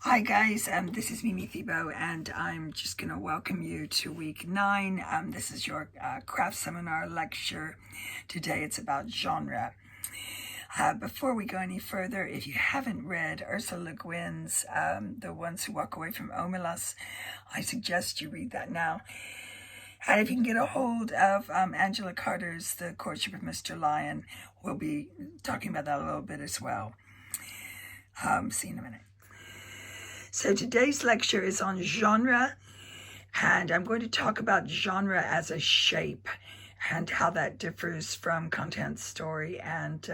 Hi guys, this is Mimi Thibault and I'm just going to welcome you to week 9. This is your craft seminar lecture. Today it's about genre. Before we go any further, if you haven't read Ursula Le Guin's The Ones Who Walk Away from Omelas, I suggest you read that now. And if you can get a hold of Angela Carter's The Courtship of Mr. Lyon, we'll be talking about that a little bit as well. See you in a minute. So today's lecture is on genre, and I'm going to talk about genre as a shape and how that differs from content story and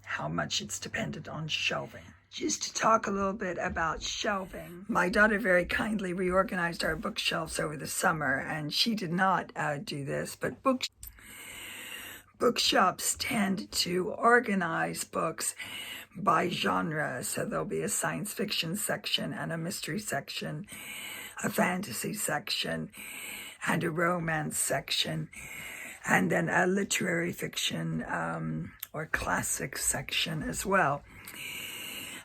how much it's dependent on shelving. Just to talk a little bit about shelving, my daughter very kindly reorganized our bookshelves over the summer, and she did not do this, but bookshops tend to organize books by genre. So there'll be a science fiction section and a mystery section, a fantasy section, and a romance section, and then a literary fiction or classic section as well.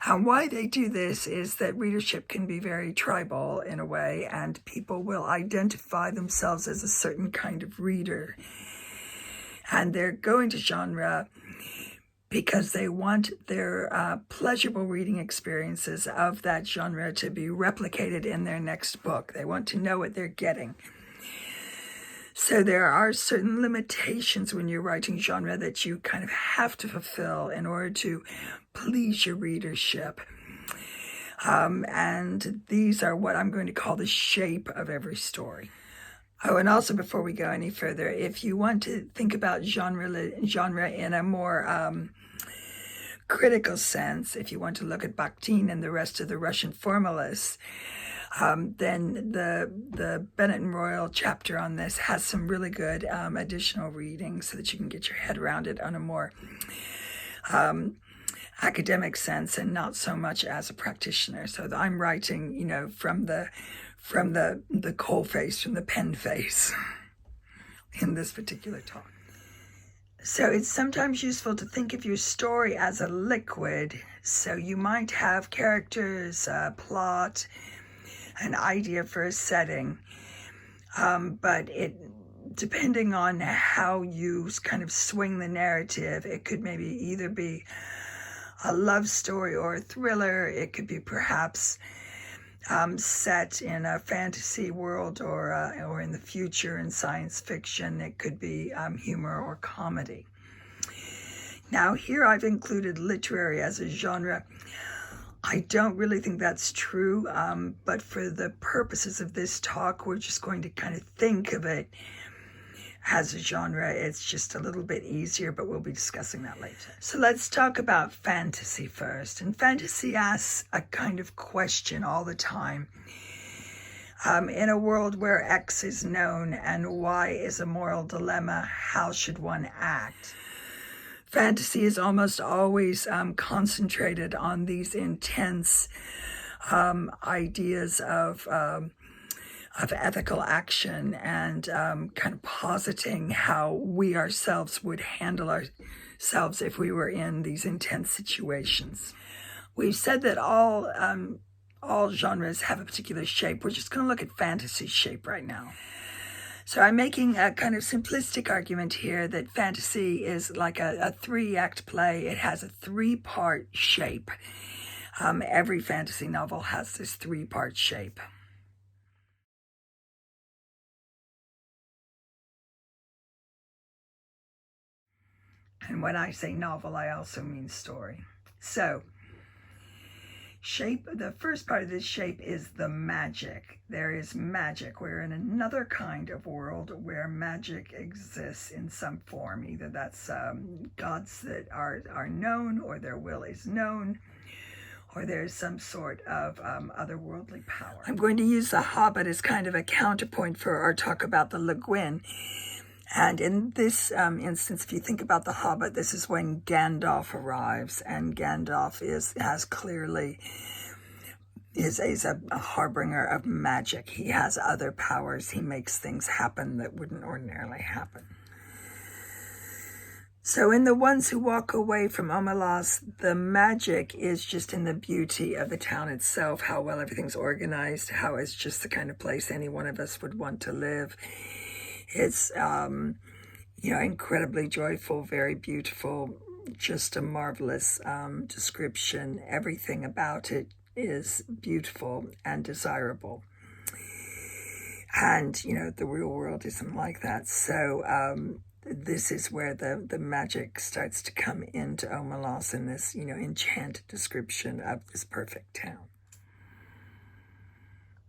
And why they do this is that readership can be very tribal in a way, and people will identify themselves as a certain kind of reader. And they're going to genre because they want their pleasurable reading experiences of that genre to be replicated in their next book. They want to know what they're getting. So there are certain limitations when you're writing genre that you kind of have to fulfill in order to please your readership. And these are what I'm going to call the shape of every story. Oh, and also before we go any further, if you want to think about genre in a more critical sense, if you want to look at Bakhtin and the rest of the Russian formalists, then the Bennett and Royal chapter on this has some really good additional reading so that you can get your head around it on a more academic sense and not so much as a practitioner. So I'm writing, from the coal face, from the pen face in this particular talk. So it's sometimes useful to think of your story as a liquid. So you might have characters, plot, an idea for a setting, but depending on how you kind of swing the narrative, it could maybe either be a love story or a thriller. It could be perhaps set in a fantasy world or in the future in science fiction. It could be humor or comedy. Now here I've included literary as a genre. I don't really think that's true, but for the purposes of this talk, we're just going to kind of think of it as a genre. It's just a little bit easier, but we'll be discussing that later. So let's talk about fantasy first. And fantasy asks a kind of question all the time. In a world where X is known and Y is a moral dilemma, how should one act? Fantasy is almost always concentrated on these intense ideas of ethical action and kind of positing how we ourselves would handle ourselves if we were in these intense situations. We've said that all genres have a particular shape. We're just going to look at fantasy shape right now. So I'm making a kind of simplistic argument here that fantasy is like a 3-act play. It has a 3-part shape. Every fantasy novel has this 3-part shape. And when I say novel, I also mean story. So, shape, the first part of this shape is the magic. There is magic. We're in another kind of world where magic exists in some form. Either that's gods that are known, or their will is known, or there's some sort of otherworldly power. I'm going to use The Hobbit as kind of a counterpoint for our talk about the Le Guin. And in this instance, if you think about The Hobbit, this is when Gandalf arrives, and Gandalf is a harbinger of magic. He has other powers. He makes things happen that wouldn't ordinarily happen. So in The Ones Who Walk Away from Omelas, the magic is just in the beauty of the town itself, how well everything's organized, how it's just the kind of place any one of us would want to live. It's, incredibly joyful, very beautiful, just a marvelous description. Everything about it is beautiful and desirable. And, the real world isn't like that. So, this is where the magic starts to come into Omelas in this, enchanted description of this perfect town.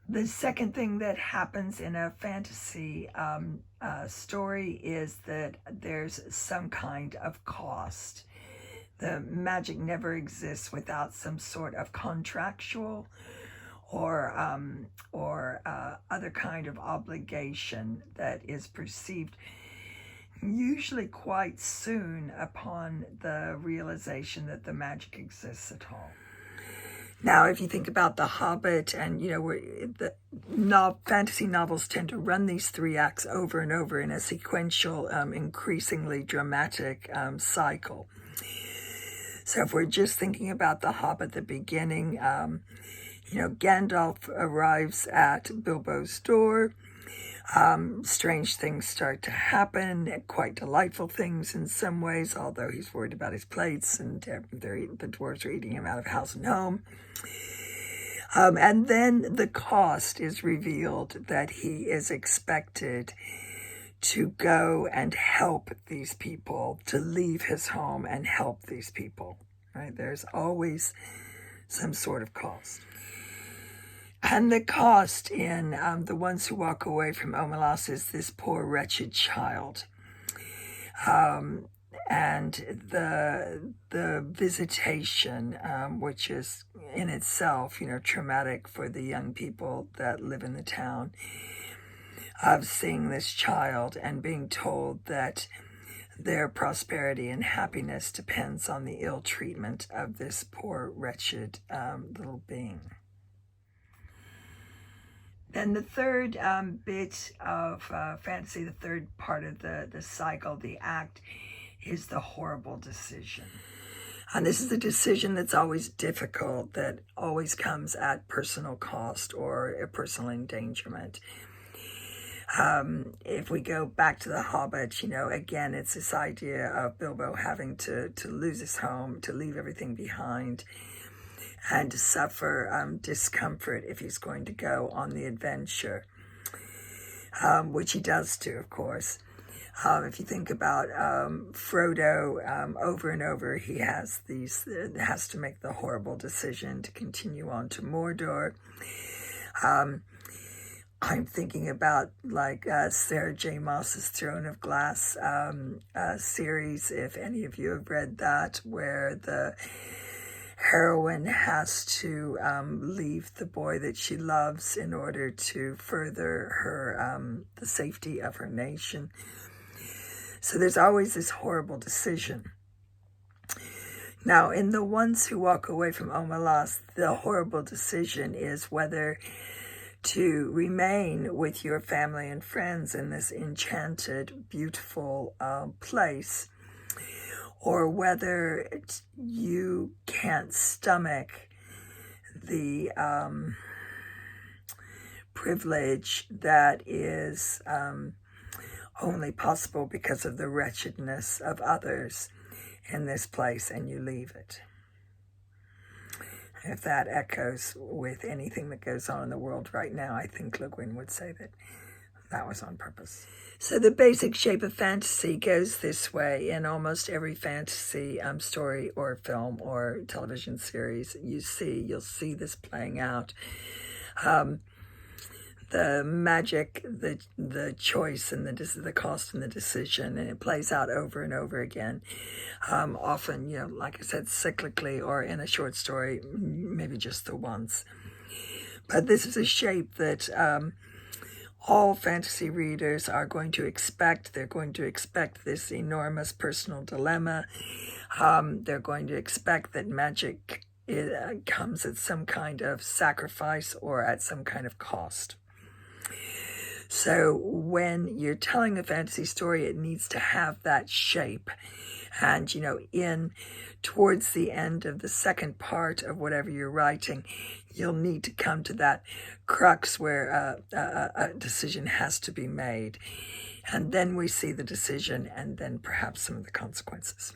The second thing that happens in a fantasy story is that there's some kind of cost. The magic never exists without some sort of contractual or other kind of obligation that is perceived usually quite soon upon the realization that the magic exists at all. Now, if you think about The Hobbit, and fantasy novels tend to run these three acts over and over in a sequential, increasingly dramatic cycle. So if we're just thinking about The Hobbit, the beginning, Gandalf arrives at Bilbo's door. Strange things start to happen, quite delightful things in some ways, although he's worried about his plates, and the dwarves are eating him out of house and home. And then the cost is revealed, that he is expected to go and help these people, to leave his home and help these people, right? There's always some sort of cost. And the cost in The Ones Who Walk Away from Omelas is this poor, wretched child. And the visitation, which is in itself, traumatic for the young people that live in the town, of seeing this child and being told that their prosperity and happiness depends on the ill treatment of this poor, wretched little being. Then the third bit of fantasy, the third part of the cycle, the act, is the horrible decision. And this is a decision that's always difficult, that always comes at personal cost or a personal endangerment. If we go back to The Hobbit, again, it's this idea of Bilbo having to lose his home, to leave everything behind, and to suffer discomfort if he's going to go on the adventure, which he does too, of course. If you think about Frodo, over and over, he has to make the horrible decision to continue on to Mordor. I'm thinking about Sarah J. Maas's Throne of Glass series, if any of you have read that, where the heroine has to leave the boy that she loves in order to further her the safety of her nation. So there's always this horrible decision. Now, in The Ones Who Walk Away from Omelas, the horrible decision is whether to remain with your family and friends in this enchanted, beautiful place, or whether you can't stomach the privilege that is only possible because of the wretchedness of others in this place, and you leave it. If that echoes with anything that goes on in the world right now, I think Le Guin would say that was on purpose. So the basic shape of fantasy goes this way in almost every fantasy story or film or television series you'll see this playing out. The magic, the choice, and the cost and the decision, and it plays out over and over again. Often, like I said, cyclically, or in a short story, maybe just the once. But this is a shape that all fantasy readers are going to expect. They're going to expect this enormous personal dilemma. They're going to expect that magic comes at some kind of sacrifice or at some kind of cost. So when you're telling a fantasy story, it needs to have that shape. And, in towards the end of the second part of whatever you're writing, you'll need to come to that crux where a decision has to be made. And then we see the decision and then perhaps some of the consequences.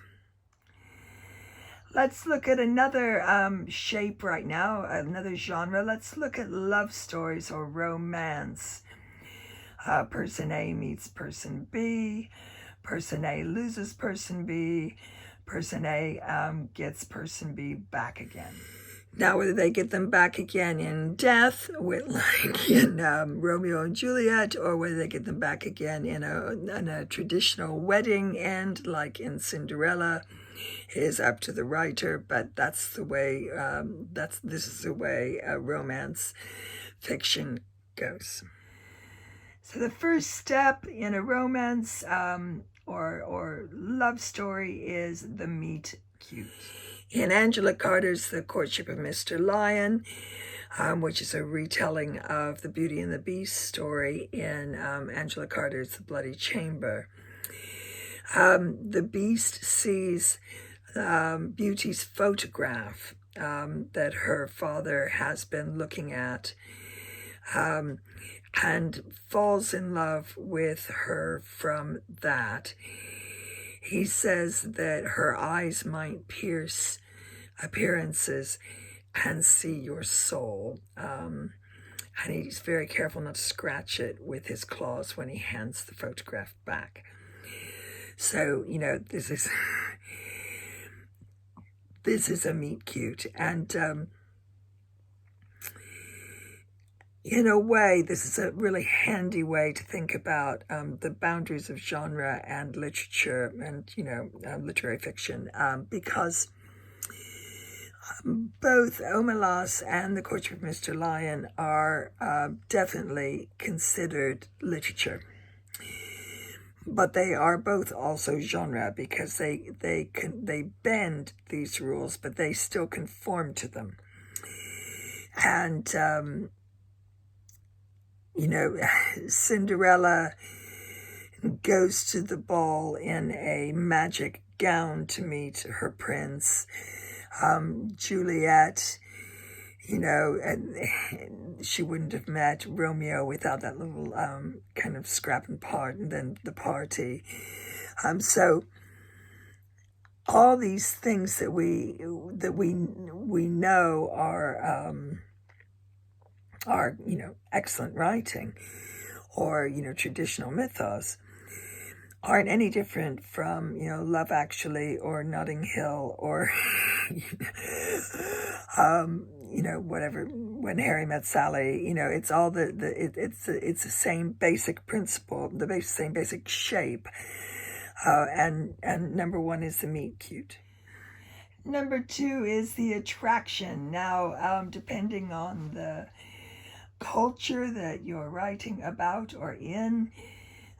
Let's look at another shape right now, another genre. Let's look at love stories or romance. Person A meets person B. Person A loses person B. Person A gets person B back again. Now, whether they get them back again in death, like in Romeo and Juliet, or whether they get them back again in a traditional wedding end, like in Cinderella, is up to the writer. But that's the way. This is the way romance fiction goes. So the first step in a romance or love story is the meet cute. In Angela Carter's The Courtship of Mr. Lyon, which is a retelling of the Beauty and the Beast story in Angela Carter's The Bloody Chamber, the Beast sees Beauty's photograph that her father has been looking at, and falls in love with her from that. He says that her eyes might pierce appearances and see your soul. And he's very careful not to scratch it with his claws when he hands the photograph back. So, this is a meet cute. And in a way, this is a really handy way to think about the boundaries of genre and literature and, literary fiction, because both Omelas and The Courtship of Mr. Lyon are definitely considered literature. But they are both also genre because they bend these rules, but they still conform to them. And Cinderella goes to the ball in a magic gown to meet her prince. Juliet, she wouldn't have met Romeo without that little kind of scrap and part, and then the party. So all these things that we know are excellent writing, or traditional mythos, aren't any different from Love Actually or Notting Hill or whatever, When Harry Met Sally. It's all it's the same basic principle, the same basic shape, and number one is the meet cute. Number two is the attraction. Now, depending on the culture that you're writing about or in,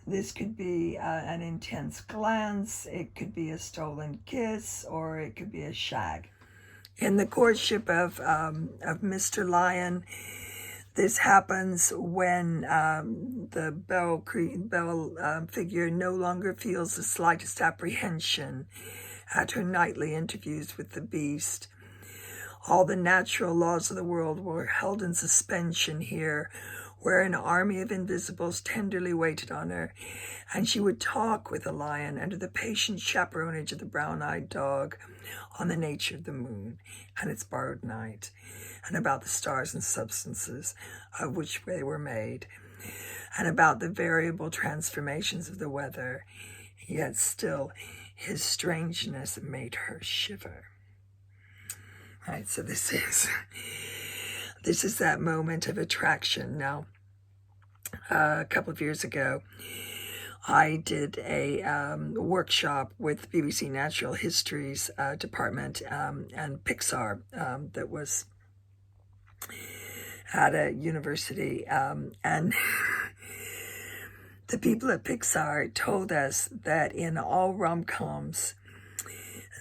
this could be an intense glance, it could be a stolen kiss, or it could be a shag. In The Courtship of Mr. Lyon, this happens when the Belle figure no longer feels the slightest apprehension at her nightly interviews with the Beast. All the natural laws of the world were held in suspension here, where an army of invisibles tenderly waited on her, and she would talk with the lion under the patient chaperonage of the brown-eyed dog on the nature of the moon and its borrowed night, and about the stars and substances of which they were made, and about the variable transformations of the weather, yet still his strangeness made her shiver. Right, so this is that moment of attraction. Now, a couple of years ago, I did a workshop with BBC Natural History's department and Pixar that was at a university, and the people at Pixar told us that in all rom-coms,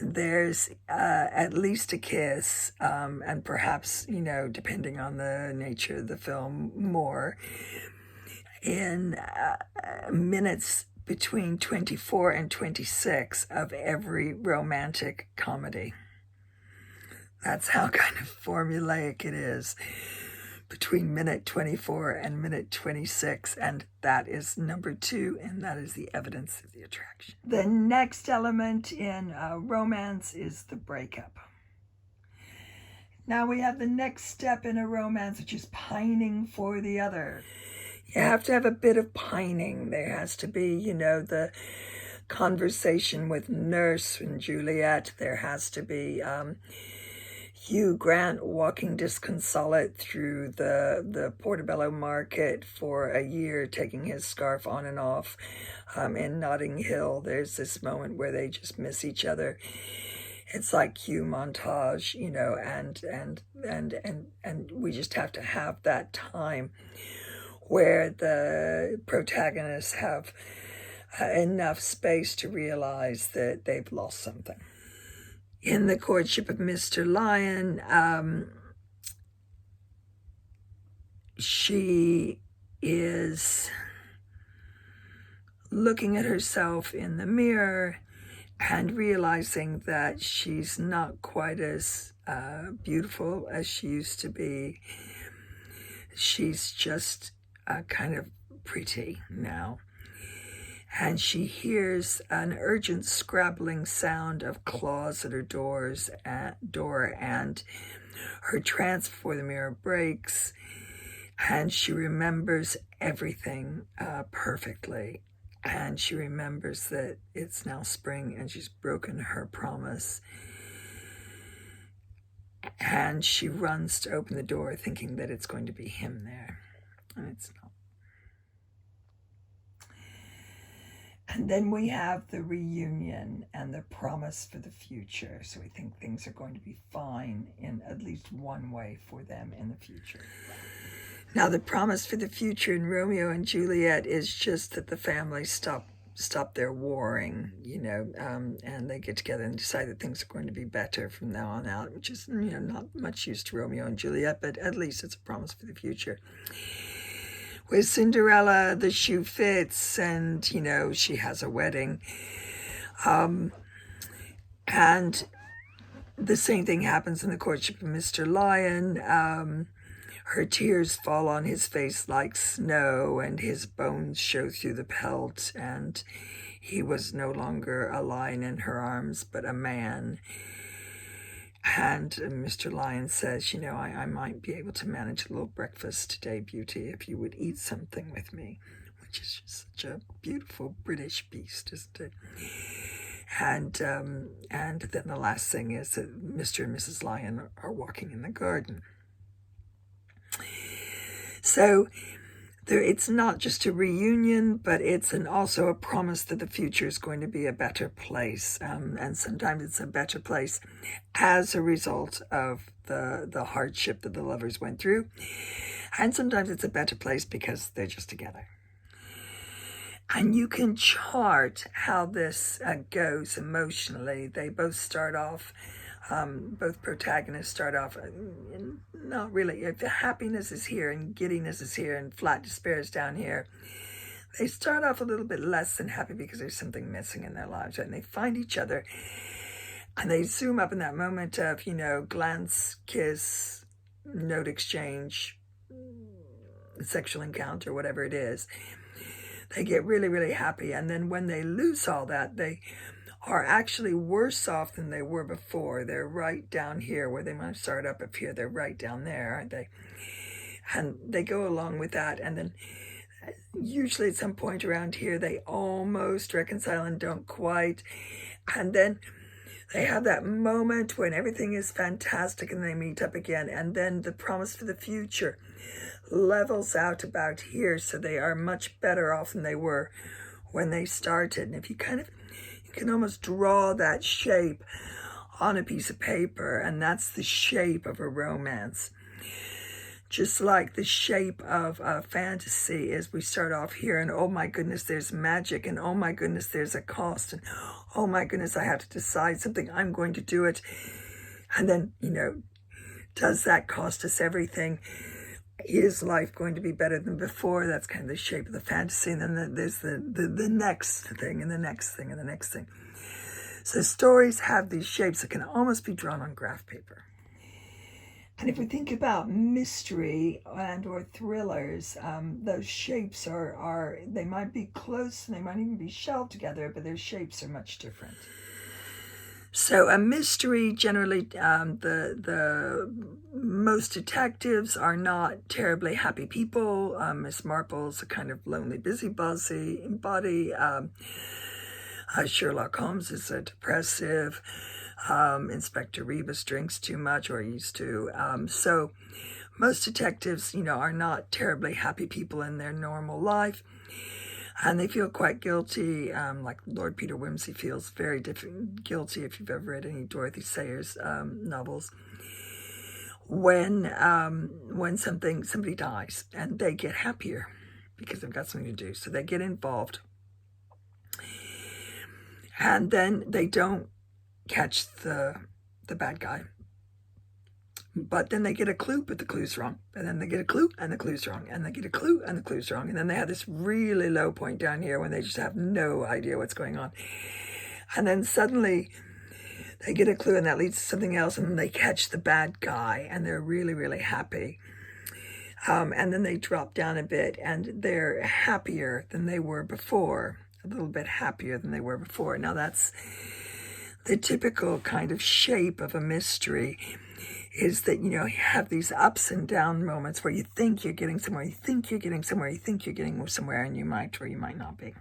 there's at least a kiss, and perhaps, depending on the nature of the film, more. in minutes between 24 and 26 of every romantic comedy. That's how kind of formulaic it is, between minute 24 and minute 26, and that is number 2, and that is the evidence of the attraction. The next element in romance is the breakup. Now we have the next step in a romance, which is pining for the other. You have to have a bit of pining. There has to be, the conversation with Nurse and Juliet. There has to be Hugh Grant walking disconsolate through the Portobello Market for a year, taking his scarf on and off. In Notting Hill, there's this moment where they just miss each other. It's like Hugh montage, and we just have to have that time where the protagonists have enough space to realize that they've lost something. In The Courtship of Mr. Lyon, she is looking at herself in the mirror and realizing that she's not quite as beautiful as she used to be. She's just kind of pretty now. And she hears an urgent scrabbling sound of claws at her door, and her trance before the mirror breaks, and she remembers everything perfectly. And she remembers that it's now spring and she's broken her promise. And she runs to open the door thinking that it's going to be him there. And it's not. And then we have the reunion and the promise for the future. So we think things are going to be fine in at least one way for them in the future. Now, the promise for the future in Romeo and Juliet is just that the families stop their warring, and they get together and decide that things are going to be better from now on out, which is, not much use to Romeo and Juliet, but at least it's a promise for the future. With Cinderella, the shoe fits, and, she has a wedding. And the same thing happens in The Courtship of Mr. Lyon. Her tears fall on his face like snow, and his bones show through the pelt, and he was no longer a lion in her arms, but a man. And Mr. Lyon says, I might be able to manage a little breakfast today, beauty, if you would eat something with me, which is just such a beautiful British beast, isn't it? And then the last thing is that Mr. and Mrs. Lyon are walking in the garden. So it's not just a reunion, but it's also a promise that the future is going to be a better place. And sometimes it's a better place as a result of the hardship that the lovers went through. And sometimes it's a better place because they're just together. And you can chart how this goes emotionally. They both start off, both protagonists start off, not really, if the happiness is here and giddiness is here and flat despair is down here, they start off a little bit less than happy because there's something missing in their lives, right? And they find each other and they zoom up in that moment of, glance, kiss, note exchange, sexual encounter, whatever it is. They get really, really happy. And then when they lose all that, they are actually worse off than they were before. They're right down here where they might start up here. They're right down there, aren't they? And they go along with that. And then usually at some point around here, they almost reconcile and don't quite. And then they have that moment when everything is fantastic and they meet up again. And then the promise for the future levels out about here. So they are much better off than they were when they started. And if you can almost draw that shape on a piece of paper, and that's the shape of a romance. Just like the shape of a fantasy is, we start off here and oh my goodness, there's magic, and oh my goodness, there's a cost, and oh my goodness, I have to decide something, I'm going to do it. And then, does that cost us everything? is life going to be better than before? That's kind of the shape of the fantasy. And then there's the next thing and the next thing and the next thing. So stories have these shapes that can almost be drawn on graph paper. And if we think about mystery and or thrillers, those shapes they might be close and they might even be shelved together, but their shapes are much different. So a mystery, generally, the most detectives are not terribly happy people. Miss Marple's a kind of lonely busybody. Sherlock Holmes is a depressive. Inspector Rebus drinks too much, or used to. So most detectives, are not terribly happy people in their normal life. And they feel quite guilty, like Lord Peter Wimsey feels very guilty, if you've ever read any Dorothy Sayers novels, when somebody dies, and they get happier because they've got something to do. So they get involved. And then they don't catch the bad guy. But then they get a clue, but the clue's wrong. And then they get a clue, and the clue's wrong. And they get a clue, and the clue's wrong. And then they have this really low point down here when they just have no idea what's going on. And then suddenly they get a clue, and that leads to something else, and then they catch the bad guy, and they're really, really happy. And then they drop down a bit, and they're happier than they were before. A little bit happier than they were before. Now that's the typical kind of shape of a mystery, is that, you have these ups and down moments where you think you're getting somewhere, you think you're getting somewhere, you think you're getting somewhere, and you might or you might not be.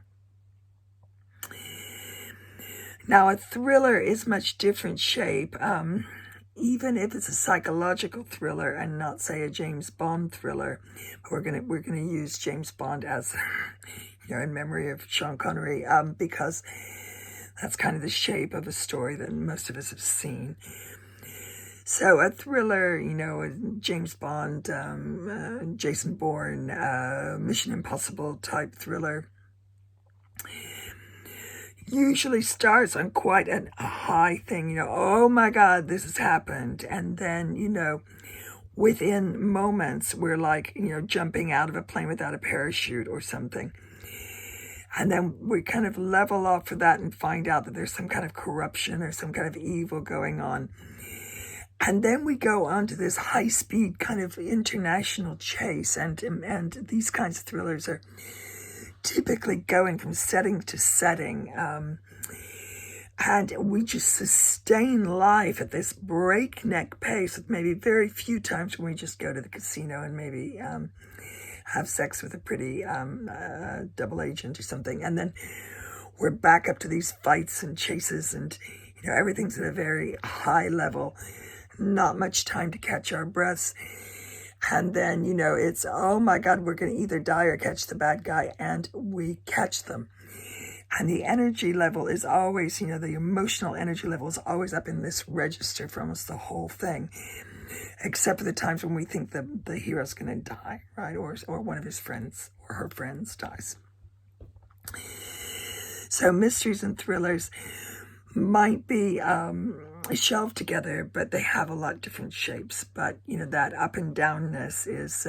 Now, a thriller is much different shape, even if it's a psychological thriller and not, say, a James Bond thriller. We're gonna use James Bond as, in memory of Sean Connery, because that's kind of the shape of a story that most of us have seen. So a thriller, a James Bond, Jason Bourne, Mission Impossible type thriller, usually starts on quite a high thing, oh my God, this has happened. And then, within moments, we're like, jumping out of a plane without a parachute or something. And then we kind of level off for that and find out that there's some kind of corruption or some kind of evil going on. And then we go on to this high-speed kind of international chase. And these kinds of thrillers are typically going from setting to setting. And we just sustain life at this breakneck pace, with maybe very few times when we just go to the casino and maybe have sex with a pretty double agent or something. And then we're back up to these fights and chases, and, everything's at a very high level. Not much time to catch our breaths. And then, it's, oh my God, we're going to either die or catch the bad guy. And we catch them. And the energy level is always, the emotional energy level is always up in this register for almost the whole thing. Except for the times when we think the hero's going to die, right? Or one of his friends or her friends dies. So mysteries and thrillers might be shelved together, but they have a lot different shapes. But that up and downness is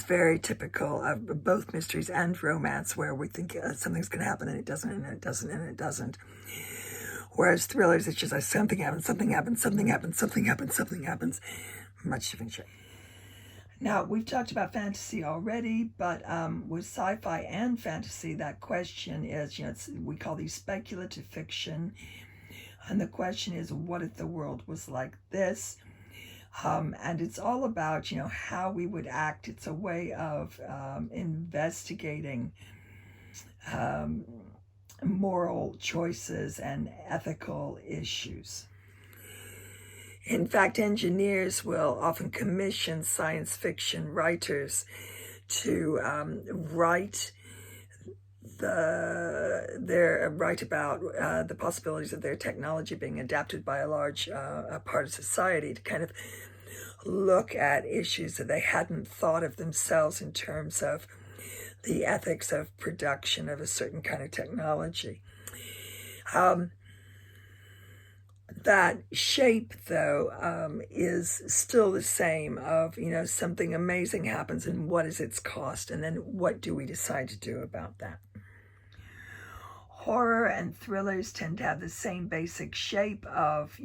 very typical of both mysteries and romance, where we think something's going to happen and it doesn't, and it doesn't, and it doesn't. Whereas thrillers, it's just like something happens, something happens, something happens, something happens, something happens. Much different shape. Now, we've talked about fantasy already, but with sci-fi and fantasy, that question is, we call these speculative fiction. And the question is, what if the world was like this? And it's all about, how we would act. It's a way of investigating moral choices and ethical issues. In fact, engineers will often commission science fiction writers to write about the possibilities of their technology being adapted by a large part of society, to kind of look at issues that they hadn't thought of themselves in terms of the ethics of production of a certain kind of technology. That shape, though, is still the same of, something amazing happens and what is its cost, and then what do we decide to do about that? Horror and thrillers tend to have the same basic shape of,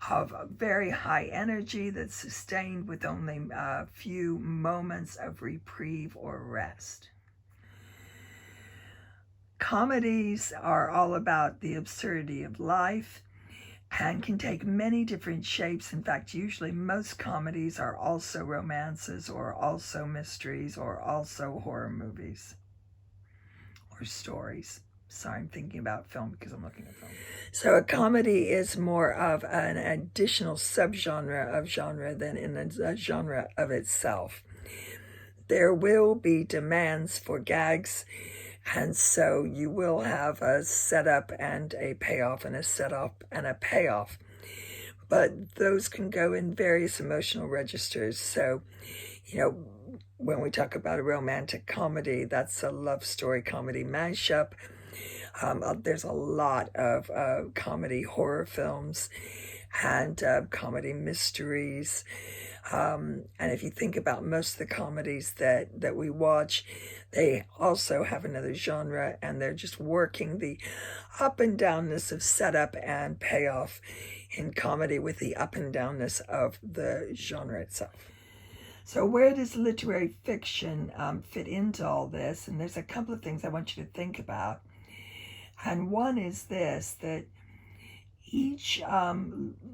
of a very high energy that's sustained with only a few moments of reprieve or rest. Comedies are all about the absurdity of life and can take many different shapes. In fact, usually most comedies are also romances or also mysteries or also horror movies or stories. Sorry, I'm thinking about film because I'm looking at film. So a comedy is more of an additional subgenre of genre than in a genre of itself. There will be demands for gags, and so you will have a setup and a payoff and a setup and a payoff. But those can go in various emotional registers. So, when we talk about a romantic comedy, that's a love story comedy mashup. There's a lot of comedy horror films and comedy mysteries. And if you think about most of the comedies that we watch, they also have another genre, and they're just working the up and downness of setup and payoff in comedy with the up and downness of the genre itself. So where does literary fiction fit into all this? And there's a couple of things I want you to think about. And one is this, that each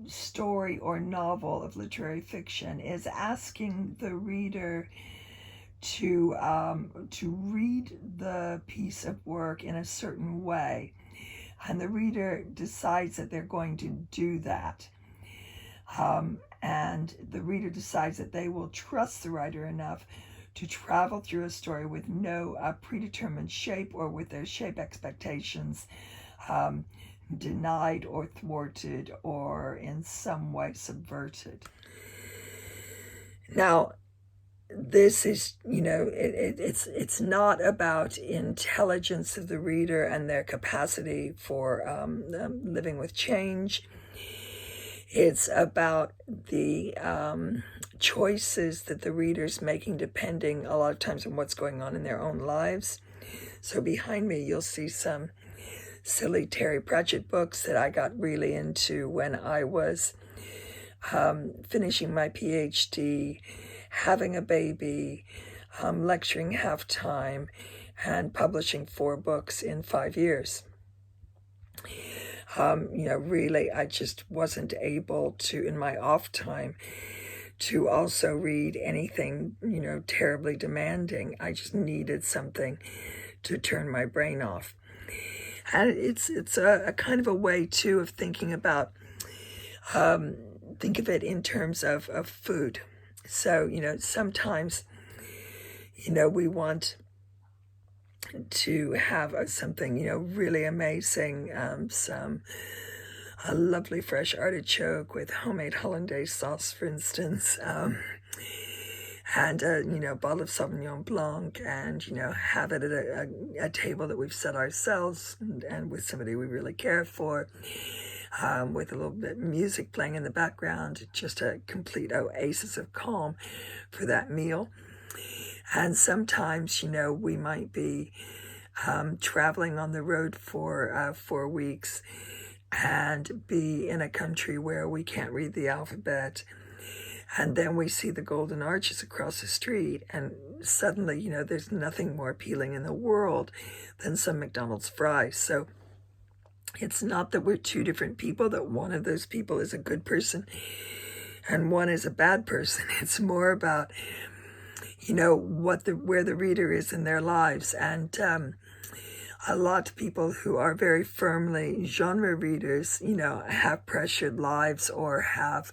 story or novel of literary fiction is asking the reader to read the piece of work in a certain way, and the reader decides that they're going to do that, and the reader decides that they will trust the writer enough to travel through a story with no predetermined shape, or with their shape expectations denied or thwarted or in some way subverted. Now, this is, it's not about intelligence of the reader and their capacity for living with change. It's about the choices that the reader's making depending a lot of times on what's going on in their own lives. So behind me, you'll see some silly Terry Pratchett books that I got really into when I was finishing my PhD, having a baby, lecturing half-time, and publishing 4 books in 5 years. Really, I just wasn't able to, in my off time, to also read anything, terribly demanding. I just needed something to turn my brain off. And it's a kind of a way, too, of thinking about, think of it in terms of food. So, sometimes, we want to have something, really amazing, a lovely fresh artichoke with homemade hollandaise sauce, for instance, and a bottle of Sauvignon Blanc, and have it at a table that we've set ourselves, and with somebody we really care for, with a little bit of music playing in the background, just a complete oasis of calm for that meal. And sometimes, we might be traveling on the road for 4 weeks and be in a country where we can't read the alphabet. And then we see the Golden Arches across the street, and suddenly, there's nothing more appealing in the world than some McDonald's fries. So it's not that we're two different people, that one of those people is a good person and one is a bad person. It's more about, where the reader is in their lives. And a lot of people who are very firmly genre readers, have pressured lives or have,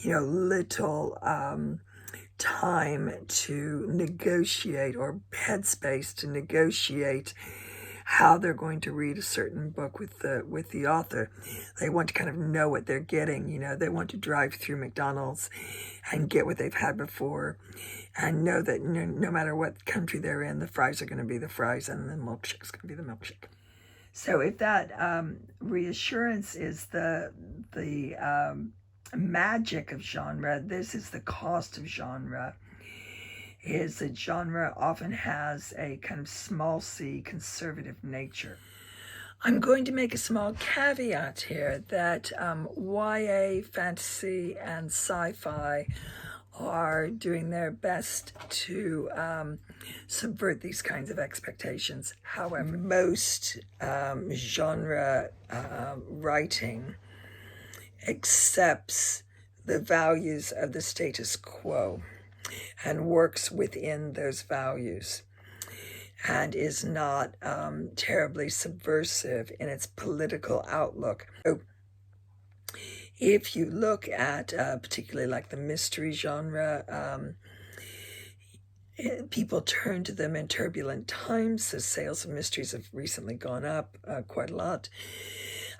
little time to negotiate, or headspace to negotiate how they're going to read a certain book with the author. They want to kind of know what they're getting. They want to drive through McDonald's and get what they've had before, and know that no matter what country they're in, the fries are going to be the fries, and the milkshake's going to be the milkshake. So if that reassurance is the magic of genre, this is the cost of genre, is that genre often has a kind of small c conservative nature. I'm going to make a small caveat here that YA, fantasy, and sci-fi are doing their best to subvert these kinds of expectations. However, most genre writing accepts the values of the status quo and works within those values, and is not terribly subversive in its political outlook. So if you look at particularly like the mystery genre, people turn to them in turbulent times. So sales of mysteries have recently gone up quite a lot.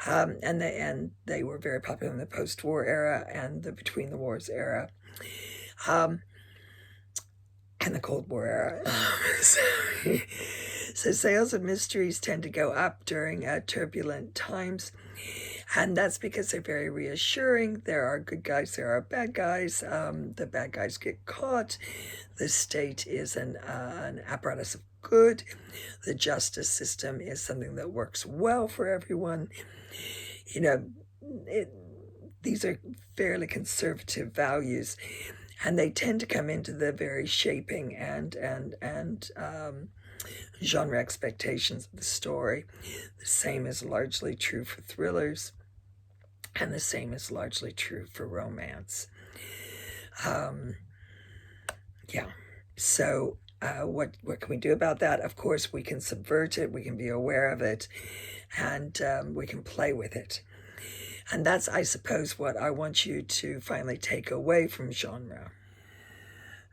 And they were very popular in the post-war era and the between the wars era. And the Cold War era. So sales of mysteries tend to go up during turbulent times. And that's because they're very reassuring. There are good guys, there are bad guys. The bad guys get caught. The state is an apparatus of good. The justice system is something that works well for everyone. You know, these are fairly conservative values. And they tend to come into the very shaping and genre expectations of the story. The same is largely true for thrillers, and the same is largely true for romance. Yeah. So what can we do about that? Of course, we can subvert it. We can be aware of it, and we can play with it. And that's, I suppose, what I want you to finally take away from genre.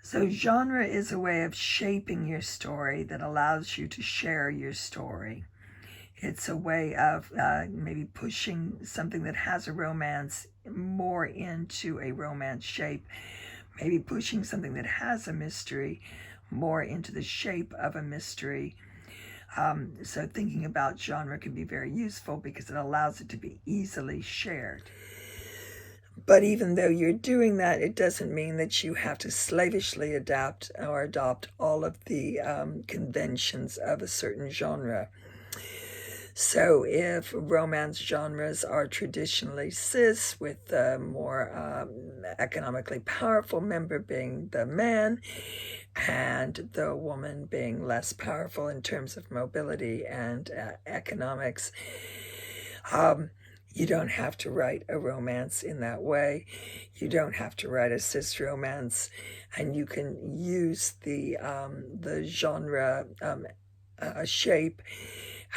So genre is a way of shaping your story that allows you to share your story. It's a way of maybe pushing something that has a romance more into a romance shape, maybe pushing something that has a mystery more into the shape of a mystery. So thinking about genre can be very useful because it allows it to be easily shared. But even though you're doing that, it doesn't mean that you have to slavishly adapt or adopt all of the conventions of a certain genre. So if romance genres are traditionally cis, with the more economically powerful member being the man, and the woman being less powerful in terms of mobility and economics, you don't have to write a romance in that way. You don't have to write a cis romance, and you can use the genre shape,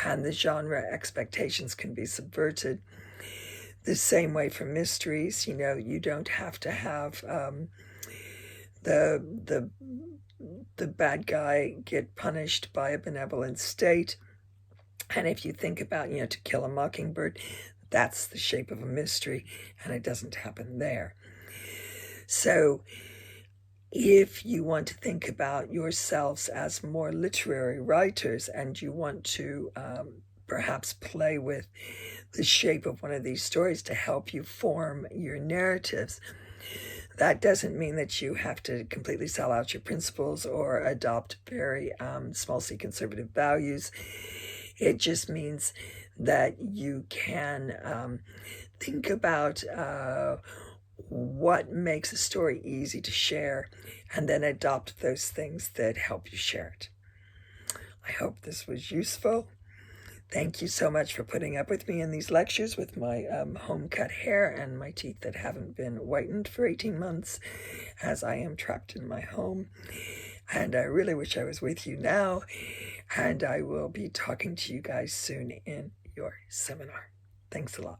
and the genre expectations can be subverted. The same way for mysteries, you know, you don't have to have the bad guy get punished by a benevolent state. And if you think about, you know, To Kill a Mockingbird, that's the shape of a mystery, and it doesn't happen there. So if you want to think about yourselves as more literary writers, and you want to perhaps play with the shape of one of these stories to help you form your narratives, that doesn't mean that you have to completely sell out your principles or adopt very small c conservative values. It just means that you can think about what makes a story easy to share, and then adopt those things that help you share it. I hope this was useful. Thank you so much for putting up with me in these lectures with my home-cut hair and my teeth that haven't been whitened for 18 months, as I am trapped in my home. And I really wish I was with you now, and I will be talking to you guys soon in your seminar. Thanks a lot.